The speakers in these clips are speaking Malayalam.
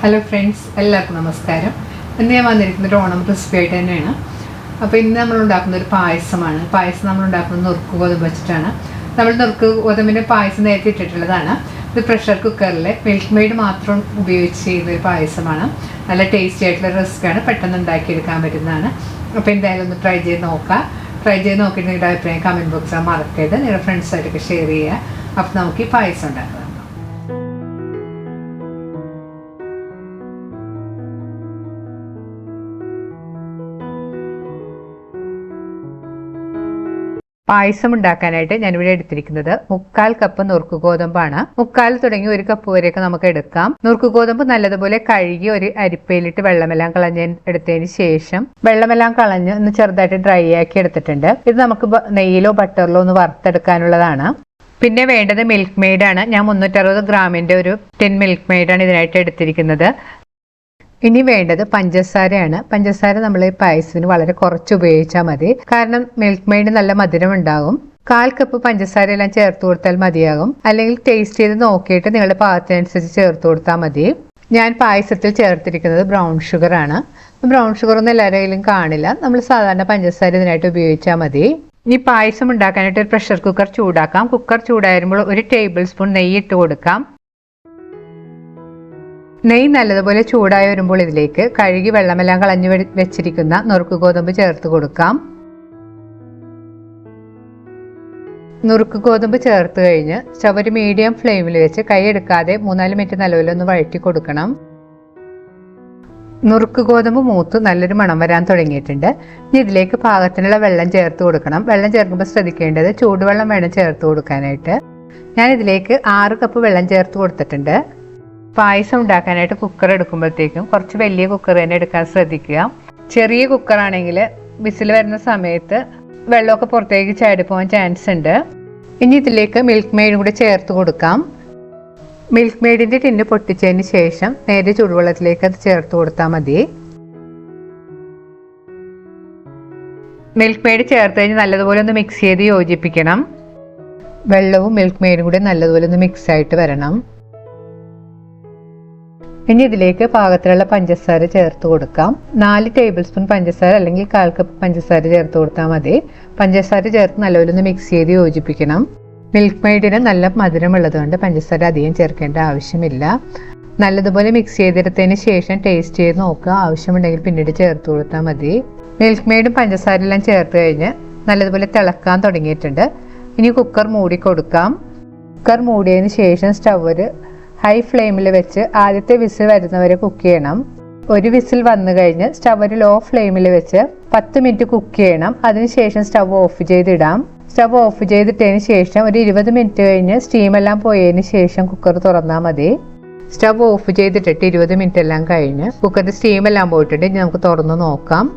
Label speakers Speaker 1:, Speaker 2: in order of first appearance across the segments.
Speaker 1: ഹലോ ഫ്രണ്ട്സ്, എല്ലാവർക്കും നമസ്കാരം. ഇന്ന് ഞാൻ വന്നിരിക്കുന്നത് ഓണം റെസിപ്പി ആയിട്ട് തന്നെയാണ്. അപ്പോൾ ഇന്ന് നമ്മൾ ഉണ്ടാക്കുന്ന ഒരു പായസമാണ്. പായസം നമ്മൾ ഉണ്ടാക്കുന്നത് നുറുക്ക് ഗോതമ്പ് വെച്ചിട്ടാണ്. നമ്മൾ നുറുക്ക് ഗോതമ്പിൻ്റെ പായസം നേരത്തെ ഇട്ടിട്ടുള്ളതാണ്. ഇത് പ്രഷർ കുക്കറിൽ മിൽക്ക് മെയ്ഡ് മാത്രം ഉപയോഗിച്ച് ചെയ്യുന്ന ഒരു പായസമാണ്. നല്ല ടേസ്റ്റി ആയിട്ടുള്ള റെസിപ്പിയാണ്, പെട്ടെന്ന് ഉണ്ടാക്കിയെടുക്കാൻ പറ്റുന്നതാണ്. അപ്പോൾ എന്തായാലും ഒന്ന് ട്രൈ ചെയ്ത് നോക്കാം. ട്രൈ ചെയ്ത് നോക്കിയിട്ട് നിങ്ങളുടെ അഭിപ്രായം കമൻറ്റ് ബോക്സിൽ മറക്കരുത്. നിങ്ങളുടെ ഫ്രണ്ട്സായിട്ടൊക്കെ ഷെയർ ചെയ്യുക. അപ്പോൾ നമുക്ക് ഈ പായസം ഉണ്ടാക്കാം. പായസം ഉണ്ടാക്കാനായിട്ട് ഞാനിവിടെ എടുത്തിരിക്കുന്നത് 3/4 കപ്പ് നുറുക്ക് ഗോതമ്പാണ്. 3/4 തുടങ്ങി 1 കപ്പ് വരെയൊക്കെ നമുക്ക് എടുക്കാം. നുറുക്ക് ഗോതമ്പ് നല്ലതുപോലെ കഴുകി ഒരു അരിപ്പയിലിട്ട് വെള്ളമെല്ലാം കളഞ്ഞ് എടുത്തതിന് ശേഷം വെള്ളമെല്ലാം കളഞ്ഞ് ഒന്ന് ചെറുതായിട്ട് ഡ്രൈ ആക്കി എടുത്തിട്ടുണ്ട്. ഇത് നമുക്ക് നെയ്യിലോ ബട്ടറിലോ ഒന്ന് വറുത്തെടുക്കാനുള്ളതാണ്. പിന്നെ വേണ്ടത് മിൽക്ക് മെയ്ഡ് ആണ്. ഞാൻ 360 ഗ്രാമിന്റെ ഒരു ടിൻ മിൽക്ക് മെയ്ഡാണ് ഇതിനായിട്ട് എടുത്തിരിക്കുന്നത്. ഇനി വേണ്ടത് പഞ്ചസാരയാണ്. പഞ്ചസാര നമ്മൾ ഈ പായസത്തിന് വളരെ കുറച്ച് ഉപയോഗിച്ചാൽ മതി, കാരണം മിൽക്ക് മെയ്ഡ് നല്ല മധുരം ഉണ്ടാകും. 1/4 കപ്പ് പഞ്ചസാര എല്ലാം ചേർത്ത് കൊടുത്താൽ മതിയാകും. അല്ലെങ്കിൽ ടേസ്റ്റ് ചെയ്ത് നോക്കിയിട്ട് നിങ്ങളുടെ പാകത്തിനനുസരിച്ച് ചേർത്ത് കൊടുത്താൽ മതി. ഞാൻ പായസത്തിൽ ചേർത്തിരിക്കുന്നത് ബ്രൗൺ ഷുഗർ ആണ്. ബ്രൗൺ ഷുഗർ ഒന്നും എല്ലാവരെയും കാണില്ല. നമ്മൾ സാധാരണ പഞ്ചസാര ഇതിനായിട്ട് ഉപയോഗിച്ചാൽ മതി. ഇനി പായസം ഉണ്ടാക്കാനായിട്ട് ഒരു പ്രഷർ കുക്കർ ചൂടാക്കാം. കുക്കർ ചൂടായിരുമ്പോൾ 1 ടേബിൾ സ്പൂൺ നെയ്യ് ഇട്ട് കൊടുക്കാം. നെയ്യ് നല്ലതുപോലെ ചൂടായി വരുമ്പോൾ ഇതിലേക്ക് കഴുകി വെള്ളമെല്ലാം കളഞ്ഞു വെച്ചിരിക്കുന്ന നുറുക്ക് ഗോതമ്പ് ചേർത്ത് കൊടുക്കാം. നുറുക്ക് ഗോതമ്പ് ചേർത്ത് കഴിഞ്ഞ് സ്റ്റവ് ഒരു മീഡിയം ഫ്ലെയിമിൽ വെച്ച് കൈ എടുക്കാതെ 3-4 മിനിറ്റ് നല്ലപോലെ ഒന്ന് വഴറ്റി കൊടുക്കണം. നുറുക്ക് ഗോതമ്പ് മൂത്ത് നല്ലൊരു മണം വരാൻ തുടങ്ങിയിട്ടുണ്ട്. ഇനി ഇതിലേക്ക് പാകത്തിനുള്ള വെള്ളം ചേർത്ത് കൊടുക്കണം. വെള്ളം ചേർക്കുമ്പോൾ ശ്രദ്ധിക്കേണ്ടത് ചൂടുവെള്ളം വേണം ചേർത്ത് കൊടുക്കാനായിട്ട്. ഞാൻ ഇതിലേക്ക് 6 കപ്പ് വെള്ളം ചേർത്ത് കൊടുത്തിട്ടുണ്ട്. പായസം ഉണ്ടാക്കാനായിട്ട് കുക്കർ എടുക്കുമ്പോഴത്തേക്കും കുറച്ച് വലിയ കുക്കർ തന്നെ എടുക്കാൻ ശ്രദ്ധിക്കുക. ചെറിയ കുക്കറാണെങ്കിൽ വിസിൽ വരുന്ന സമയത്ത് വെള്ളമൊക്കെ പുറത്തേക്ക് ചാടി പോകാൻ ചാൻസ് ഉണ്ട്. ഇനി ഇതിലേക്ക് മിൽക്ക് മെയ്ഡും കൂടി ചേർത്ത് കൊടുക്കാം. മിൽക്ക് മെയ്ഡിൻ്റെ ടിന്ന് പൊട്ടിച്ചതിന് ശേഷം നേരെ ചൂടുവെള്ളത്തിലേക്ക് അത് ചേർത്ത് കൊടുത്താൽ മതി. മിൽക്ക് മെയ്ഡ് ചേർത്ത് കഴിഞ്ഞ് നല്ലതുപോലെ ഒന്ന് മിക്സ് ചെയ്ത് യോജിപ്പിക്കണം. വെള്ളവും മിൽക്ക് മെയ്ഡും കൂടി നല്ലതുപോലെ ഒന്ന് മിക്സ് ആയിട്ട് വരണം. ഇനി ഇതിലേക്ക് പാകത്തിലുള്ള പഞ്ചസാര ചേർത്ത് കൊടുക്കാം. 4 ടേബിൾ സ്പൂൺ പഞ്ചസാര അല്ലെങ്കിൽ 1/4 കപ്പ് പഞ്ചസാര ചേർത്ത് കൊടുത്താൽ മതി. പഞ്ചസാര ചേർത്ത് നല്ലപോലെ ഒന്ന് മിക്സ് ചെയ്ത് യോജിപ്പിക്കണം. മിൽക്ക് മെയ്ഡിന് നല്ല മധുരമുള്ളത് കൊണ്ട് പഞ്ചസാര അധികം ചേർക്കേണ്ട ആവശ്യമില്ല. നല്ലതുപോലെ മിക്സ് ചെയ്തെടുത്തതിന് ശേഷം ടേസ്റ്റ് ചെയ്ത് നോക്കുക. ആവശ്യമുണ്ടെങ്കിൽ പിന്നീട് ചേർത്ത് കൊടുത്താൽ മതി. മിൽക്ക് മെയ്ഡും പഞ്ചസാരയെല്ലാം ചേർത്ത് കഴിഞ്ഞ് നല്ലതുപോലെ തിളക്കാൻ തുടങ്ങിയിട്ടുണ്ട്. ഇനി കുക്കർ മൂടി കൊടുക്കാം. കുക്കർ മൂടിയതിന് ശേഷം സ്റ്റവ് ഹൈ ഫ്ലെയിമിൽ വെച്ച് ആദ്യത്തെ വിസിൽ വരുന്നവരെ കുക്ക് ചെയ്യണം. ഒരു വിസിൽ വന്നു കഴിഞ്ഞ് സ്റ്റവ് ലോ ഫ്ലെയിമിൽ വെച്ച് 10 മിനിറ്റ് കുക്ക് ചെയ്യണം. അതിനുശേഷം സ്റ്റവ് ഓഫ് ചെയ്തിടാം. സ്റ്റവ് ഓഫ് ചെയ്തിട്ടതിന് ശേഷം ഒരു 20 മിനിറ്റ് കഴിഞ്ഞ് സ്റ്റീമെല്ലാം പോയതിന് ശേഷം കുക്കർ തുറന്നാൽ മതി. സ്റ്റവ് ഓഫ് ചെയ്തിട്ടിട്ട് 20 മിനിറ്റ് എല്ലാം കഴിഞ്ഞ് കുക്കറിൻ്റെ സ്റ്റീമെല്ലാം പോയിട്ടുണ്ട്. ഇനി നമുക്ക് തുറന്ന് നോക്കാം.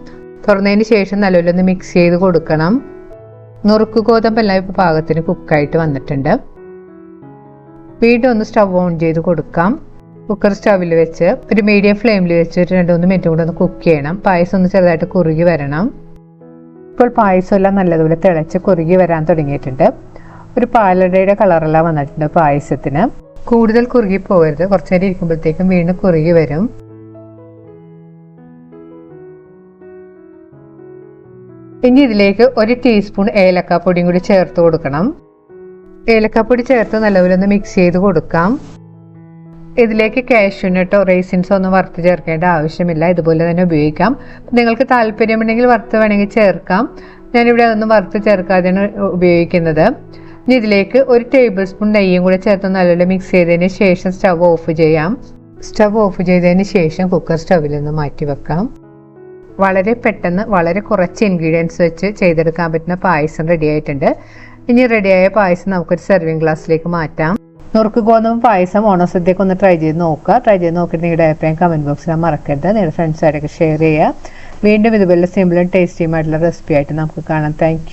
Speaker 1: തുറന്നതിന് ശേഷം നല്ലപോലെ ഒന്ന് മിക്സ് ചെയ്ത് കൊടുക്കണം. നുറുക്ക് ഗോതമ്പെല്ലാം ഇപ്പോൾ പാകത്തിന് കുക്കായിട്ട് വന്നിട്ടുണ്ട്. വീണ്ടും ഒന്ന് സ്റ്റവ് ഓൺ ചെയ്ത് കൊടുക്കാം. കുക്കർ സ്റ്റവിൽ വെച്ച് ഒരു മീഡിയം ഫ്ലെയിമിൽ വെച്ച് ഒരു 2-3 മിനിറ്റ് കൂടെ ഒന്ന് കുക്ക് ചെയ്യണം. പായസം ഒന്ന് ചെറുതായിട്ട് കുറുകി വരണം. ഇപ്പോൾ പായസം എല്ലാം നല്ലതുപോലെ തിളച്ച് കുറുകി വരാൻ തുടങ്ങിയിട്ടുണ്ട്. ഒരു പാലടയുടെ കളറെല്ലാം വന്നിട്ടുണ്ട് പായസത്തിന്. കൂടുതൽ കുറുകി പോകരുത്. കുറച്ചു നേരം ഇരിക്കുമ്പോഴത്തേക്കും വീണ്ടും കുറുകി വരും. ഇനി ഇതിലേക്ക് 1 ടീസ്പൂൺ ഏലക്കാപ്പൊടിയും കൂടി ചേർത്ത് കൊടുക്കണം. ഏലക്കാപ്പൊടി ചേർത്ത് നല്ലപോലെ ഒന്ന് മിക്സ് ചെയ്ത് കൊടുക്കാം. ഇതിലേക്ക് കാഷ്യൂനട്ടോ റേസിൻസോ ഒന്നും വറുത്ത് ചേർക്കേണ്ട ആവശ്യമില്ല. ഇതുപോലെ തന്നെ ഉപയോഗിക്കാം. നിങ്ങൾക്ക് താല്പര്യമുണ്ടെങ്കിൽ വറുത്ത് വേണമെങ്കിൽ ചേർക്കാം. ഞാനിവിടെ അതൊന്നും വറുത്ത് ചേർക്കാതെയാണ് ഉപയോഗിക്കുന്നത്. ഇനി ഇതിലേക്ക് 1 ടേബിൾ സ്പൂൺ നെയ്യും കൂടെ ചേർത്ത് നല്ലപോലെ മിക്സ് ചെയ്തതിന് ശേഷം സ്റ്റവ് ഓഫ് ചെയ്യാം. സ്റ്റവ് ഓഫ് ചെയ്തതിന് ശേഷം കുക്കർ സ്റ്റവിൽ നിന്ന് മാറ്റി വെക്കാം. വളരെ പെട്ടെന്ന് വളരെ കുറച്ച് ഇൻഗ്രീഡിയൻസ് വെച്ച് ചെയ്തെടുക്കാൻ പറ്റുന്ന പായസം റെഡി ആയിട്ടുണ്ട്. ഇനി റെഡിയായ പായസം നമുക്കൊരു സെർവിങ് ഗ്ലാസ്സിലേക്ക് മാറ്റാം. നുറുക്ക് ഗോതമ്പ് പായസം ഓണസദ്യക്ക് ഒന്ന് ട്രൈ ചെയ്ത് നോക്കുക. ട്രൈ ചെയ്ത് നോക്കിയിട്ട് നിങ്ങളുടെ അഭിപ്രായം കമൻറ്റ് ബോക്സിൽ മറക്കരുത്. നിങ്ങളുടെ ഫ്രണ്ട്സായിട്ടൊക്കെ ഷെയർ ചെയ്യുക. വീണ്ടും ഇതുപോലെ സിമ്പിളും ടേസ്റ്റിയുമായിട്ടുള്ള റെസിപ്പി ആയിട്ട് നമുക്ക് കാണാം. താങ്ക്